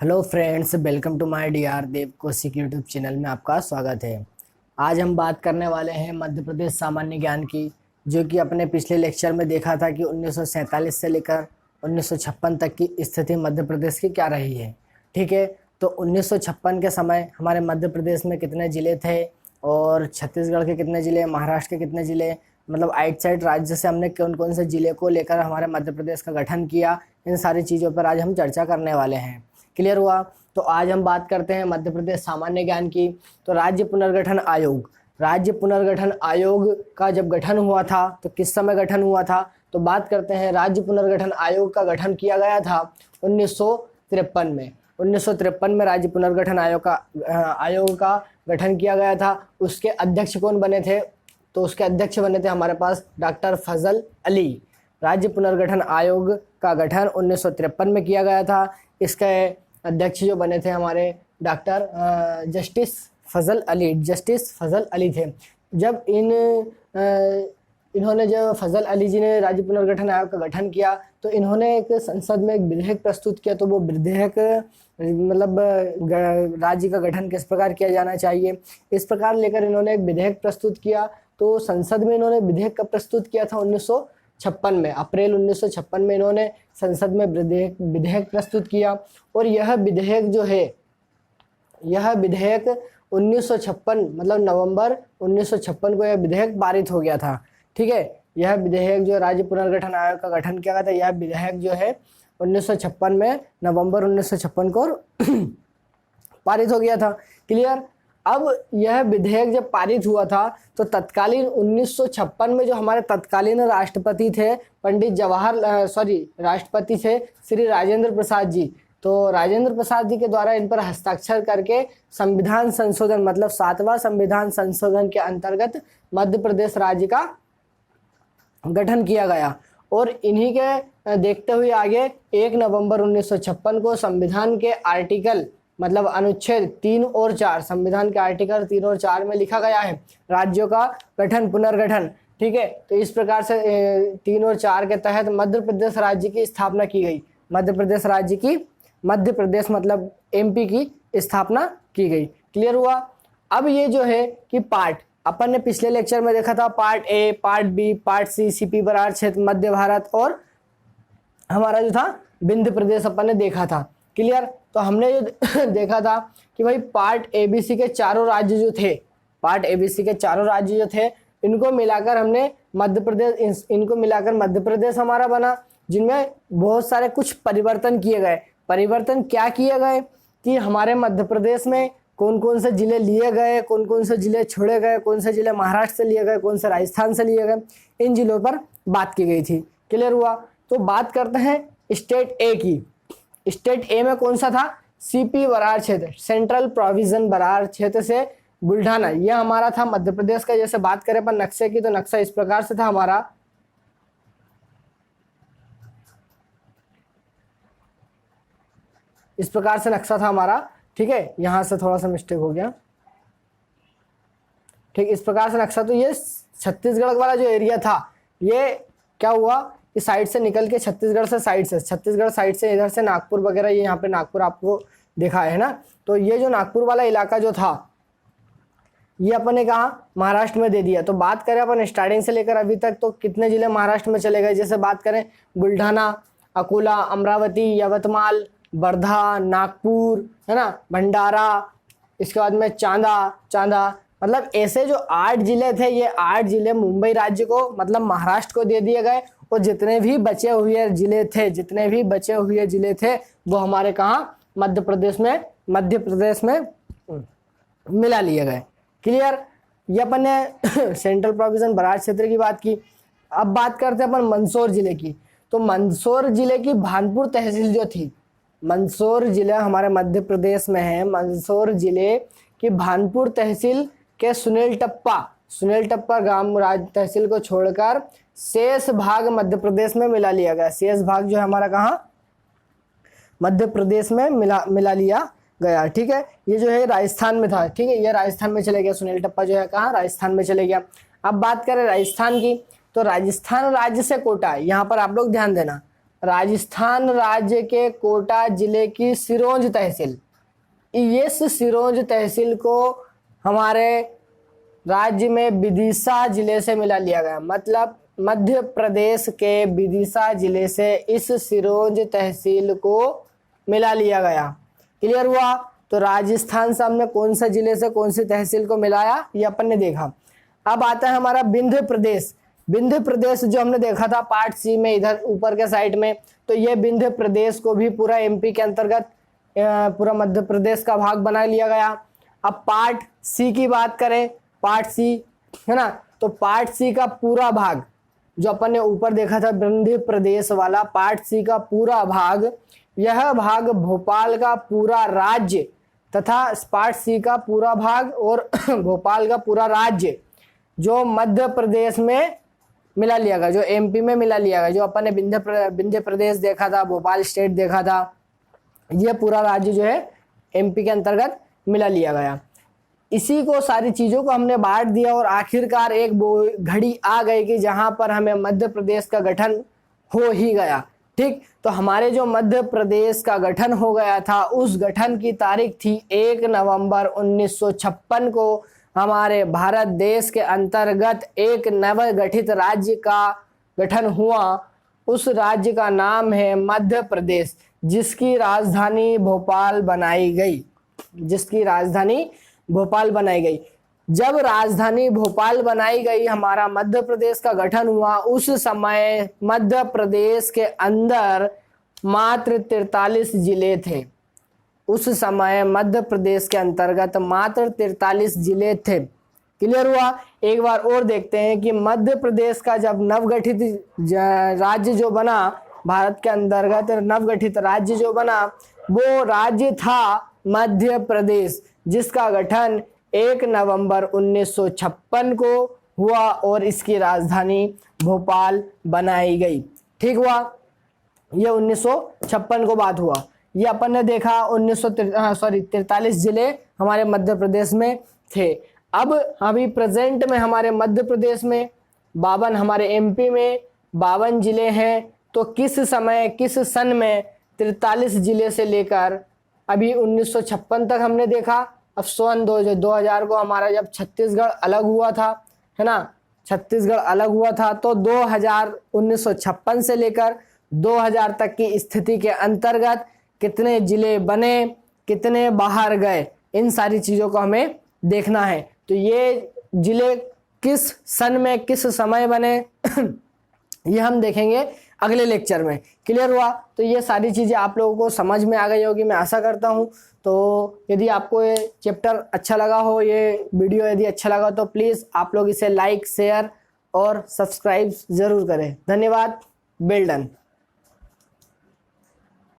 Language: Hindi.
Hello friends, welcome to my D R Dev Kaushik YouTube channel में आपका स्वागत है। आज हम बात करने वाले हैं मध्य प्रदेश सामान्य ज्ञान की, जो कि अपने पिछले लेक्चर में देखा था कि 1947 से लेकर 1956 तक की स्थिति मध्य प्रदेश की क्या रही है। ठीक है, तो 1956 के समय हमारे मध्य प्रदेश में कितने ज़िले थे और छत्तीसगढ़ के कितने ज़िले, महाराष्ट्र के कितने ज़िले, मतलब आउटसाइड राज्य से हमने कौन कौन से ज़िले को लेकर हमारे मध्य प्रदेश का गठन किया, इन सारी चीज़ों पर आज हम चर्चा करने वाले हैं। क्लियर हुआ? तो आज हम बात करते हैं मध्य प्रदेश सामान्य ज्ञान की। तो राज्य पुनर्गठन आयोग का जब गठन हुआ था तो किस समय गठन हुआ था, तो बात करते हैं राज्य पुनर्गठन आयोग का गठन किया गया था 1953 में। 1953 में राज्य पुनर्गठन आयोग का गठन किया गया था। उसके अध्यक्ष कौन बने थे? तो उसके अध्यक्ष बने थे हमारे पास डॉक्टर फजल अली। राज्य पुनर्गठन आयोग का गठन 1953 में किया गया था। इसके अध्यक्ष जो बने थे हमारे डॉक्टर जस्टिस फजल अली थे। जब इन्होंने जब फजल अली जी ने राज्य पुनर्गठन आयोग का गठन किया तो इन्होंने एक संसद में एक विधेयक प्रस्तुत किया। तो वो विधेयक मतलब राज्य का गठन किस प्रकार किया जाना चाहिए, इस प्रकार लेकर इन्होंने एक विधेयक प्रस्तुत किया। तो संसद में इन्होंने विधेयक का प्रस्तुत किया था 1956 में, अप्रैल 1956 में इन्होंने संसद में विधेयक प्रस्तुत किया। और यह विधेयक 1956 मतलब नवंबर 1956 को यह विधेयक पारित हो गया था। ठीक है, यह विधेयक जो राज्य पुनर्गठन आयोग का गठन किया गया था, यह विधेयक जो है 1956 में नवंबर 1956 को पारित हो गया था। क्लियर? अब यह विधेयक जब पारित हुआ था तो तत्कालीन 1956 में जो हमारे तत्कालीन राष्ट्रपति थे राष्ट्रपति थे श्री राजेंद्र प्रसाद जी। तो राजेंद्र प्रसाद जी के द्वारा इन पर हस्ताक्षर करके संविधान संशोधन मतलब 7वां संविधान संशोधन के अंतर्गत मध्य प्रदेश राज्य का गठन किया गया। और इन्हीं के देखते हुए आगे 1 नवंबर 1956 को संविधान के आर्टिकल मतलब अनुच्छेद 3 और 4, संविधान के आर्टिकल 3 और 4 में लिखा गया है राज्यों का गठन पुनर्गठन। ठीक है, तो इस प्रकार से 3 और 4 के तहत मध्य प्रदेश राज्य की स्थापना की गई। मध्य प्रदेश मतलब एमपी की स्थापना की गई। क्लियर हुआ? अब ये जो है कि पार्ट अपन ने पिछले लेक्चर में देखा था, part A, part B, part C, CP Berar क्षेत्र, मध्य भारत और हमारा जो था विंध्य प्रदेश अपन ने देखा था। क्लियर? तो हमने जो देखा था कि भाई पार्ट एबीसी के चारों राज्य जो थे इनको मिलाकर हमने मध्य प्रदेश हमारा बना, जिनमें बहुत सारे कुछ परिवर्तन किए गए। परिवर्तन क्या किए गए कि हमारे मध्य प्रदेश में कौन कौन से जिले लिए गए, कौन कौन से जिले छोड़े गए, कौन से जिले महाराष्ट्र से लिए गए, कौन से राजस्थान से लिए गए, इन जिलों पर बात की गई थी। क्लियर हुआ? तो बात करते हैं स्टेट ए की। स्टेट ए में कौन सा था? सीपी बरार क्षेत्र, सेंट्रल प्रोविजन बरार क्षेत्र से बुल्ढाना, यह हमारा था मध्य प्रदेश का। जैसे बात करें अपन नक्शे की तो नक्शा इस प्रकार से था हमारा। इस प्रकार से नक्शा था हमारा। ठीक है, यहां से थोड़ा सा मिस्टेक हो गया। ठीक, इस प्रकार से नक्शा। तो ये छत्तीसगढ़ वाला जो एरिया था, ये क्या हुआ, इस साइड से निकल के छत्तीसगढ़ साइड से इधर से नागपुर वगैरह, ये यहाँ पे नागपुर आपको देखा है ना। तो ये जो नागपुर वाला इलाका जो था ये अपन ने कहा महाराष्ट्र में दे दिया। तो बात करें अपन स्टार्टिंग से लेकर अभी तक तो कितने जिले महाराष्ट्र में चले गए। जैसे बात करें बुल्ढाना, अकोला, अमरावती, यवतमाल, वर्धा, नागपुर, है ना, भंडारा, इसके बाद में चांदा, मतलब ऐसे जो 8 जिले थे, ये 8 जिले मुंबई राज्य को मतलब महाराष्ट्र को दे दिए गए। और जितने भी बचे हुए जिले थे वो हमारे कहाँ मध्य प्रदेश में मिला लिए गए। क्लियर? ये अपन ने सेंट्रल प्रोविजन बरार क्षेत्र की बात की। अब बात करते हैं अपन मंदसौर जिले की। तो मंदसौर जिले की भानपुर तहसील जो थी, मंदसौर जिला हमारे मध्य प्रदेश में है। मंदसौर जिले की भानपुर तहसील के सुनील टप्पा ग्राम राज तहसील को छोड़कर शेष भाग मध्य प्रदेश में मिला लिया गया। शेष भाग जो है हमारा कहाँ मध्य प्रदेश में मिला लिया गया। ठीक है, ये जो है राजस्थान में था। ठीक है, ये राजस्थान में चले गया। सुनील टप्पा जो है कहाँ, राजस्थान में चले गया। अब बात करें राजस्थान की, तो राजस्थान राज्य से कोटा, यहाँ पर आप लोग ध्यान देना, राजस्थान राज्य के कोटा जिले की सिरोंज तहसील, इस सिरोंज तहसील को हमारे राज्य में विदिशा जिले से मिला लिया गया। मतलब मध्य प्रदेश के विदिशा जिले से इस सिरोंज तहसील को मिला लिया गया। क्लियर हुआ? तो राजस्थान से हमने कौन से जिले से कौन सी तहसील को मिलाया, ये अपन ने देखा। अब आता है हमारा विंध्य प्रदेश। विंध्य प्रदेश जो हमने देखा था पार्ट सी में, इधर ऊपर के साइड में, तो ये विंध्य प्रदेश को भी पूरा एमपी के अंतर्गत पूरा मध्य प्रदेश का भाग बना लिया गया। अब पार्ट सी की बात करें, पार्ट सी है ना, तो पार्ट सी का पूरा भाग जो अपन ने ऊपर देखा था विंध्य प्रदेश वाला, पार्ट सी का पूरा भाग, यह भाग भोपाल का पूरा राज्य तथा पार्ट सी का पूरा भाग और भोपाल का पूरा राज्य जो मध्य प्रदेश में मिला लिया गया, जो एमपी में मिला लिया गया। जो अपन ने विंध्य प्रदेश देखा था, भोपाल स्टेट देखा था, ये पूरा राज्य जो है एमपी के अंतर्गत मिला लिया गया। इसी को सारी चीज़ों को हमने बांट दिया और आखिरकार एक घड़ी आ गई कि जहां पर हमें मध्य प्रदेश का गठन हो ही गया। ठीक, तो हमारे जो मध्य प्रदेश का गठन हो गया था, उस गठन की तारीख थी 1 नवंबर 1956 को। हमारे भारत देश के अंतर्गत एक नवगठित राज्य का गठन हुआ। उस राज्य का नाम है मध्य प्रदेश, जिसकी राजधानी भोपाल बनाई गई, जिसकी राजधानी भोपाल बनाई गई। जब राजधानी भोपाल बनाई गई, हमारा मध्य प्रदेश का गठन हुआ, उस समय मध्य प्रदेश के अंदर मात्र 43 जिले थे। उस समय मध्य प्रदेश के अंतर्गत मात्र 43 जिले थे। क्लियर हुआ? एक बार और देखते हैं कि मध्य प्रदेश का जब नवगठित राज्य जो बना, भारत के अंतर्गत नवगठित राज्य जो बना, वो राज्य था मध्य प्रदेश, जिसका गठन 1 नवंबर 1956 को हुआ और इसकी राजधानी भोपाल बनाई गई। ठीक हुआ? यह 1956 को बात हुआ। ये अपन ने देखा 43 जिले हमारे मध्य प्रदेश में थे। अब अभी प्रेजेंट में हमारे मध्य प्रदेश में 52, हमारे एमपी में 52 जिले हैं। तो किस समय, किस सन में 43 जिले से लेकर अभी 1956 तक हमने देखा। अब सन 2000 को हमारा जब छत्तीसगढ़ अलग हुआ था, है ना, छत्तीसगढ़ अलग हुआ था, तो 1956 से लेकर 2000 तक की स्थिति के अंतर्गत कितने जिले बने, कितने बाहर गए, इन सारी चीज़ों को हमें देखना है। तो ये जिले किस सन में, किस समय बने ये हम देखेंगे अगले लेक्चर में। क्लियर हुआ? तो ये सारी चीज़ें आप लोगों को समझ में आ गई होगी, मैं आशा करता हूँ। तो यदि आपको ये चैप्टर अच्छा लगा हो, ये वीडियो यदि अच्छा लगा तो प्लीज़ आप लोग इसे लाइक, शेयर और सब्सक्राइब ज़रूर करें। धन्यवाद। Well done.